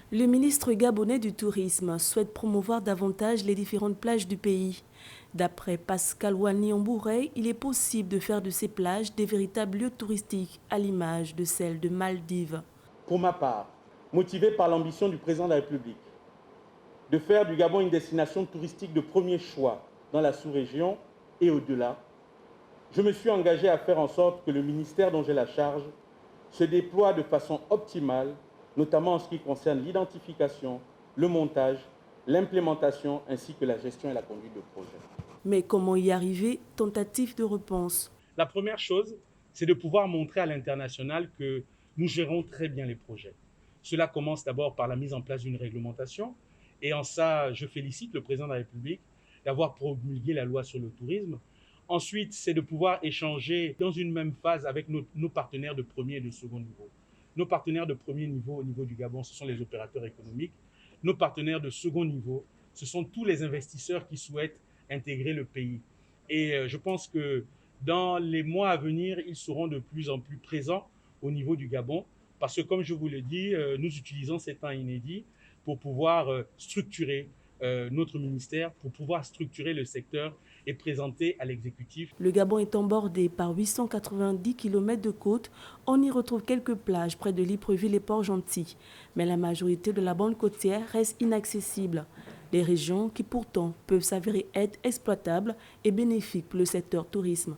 Le ministre gabonais du Tourisme souhaite promouvoir davantage les différentes plages du pays. D'après Pascal Wani-Ombourey, il est possible de faire de ces plages des véritables lieux touristiques à l'image de celles de Maldives. Pour ma part, motivé par l'ambition du président de la République de faire du Gabon une destination touristique de premier choix dans la sous-région et au-delà, je me suis engagé à faire en sorte que le ministère dont j'ai la charge se déploie de façon optimale, notamment en ce qui concerne l'identification, le montage, l'implémentation ainsi que la gestion et la conduite de projet. Mais comment y arriver? Tentative de réponse. La première chose, c'est de pouvoir montrer à l'international que nous gérons très bien les projets. Cela commence d'abord par la mise en place d'une réglementation. Et en ça, je félicite le président de la République d'avoir promulgué la loi sur le tourisme. Ensuite, c'est de pouvoir échanger dans une même phase avec nos partenaires de premier et de second niveau. Nos partenaires de premier niveau au niveau du Gabon, ce sont les opérateurs économiques. Nos partenaires de second niveau, ce sont tous les investisseurs qui souhaitent intégrer le pays. Et je pense que dans les mois à venir, ils seront de plus en plus présents au niveau du Gabon parce que, comme je vous le dis, nous utilisons ces temps inédits pour pouvoir structurer notre ministère, pour pouvoir structurer le secteur et présenter à l'exécutif. Le Gabon étant bordé par 890 km de côte, on y retrouve quelques plages près de Libreville et Port-Gentil. Mais la majorité de la bande côtière reste inaccessible. Des régions qui pourtant peuvent s'avérer être exploitables et bénéfiques pour le secteur tourisme.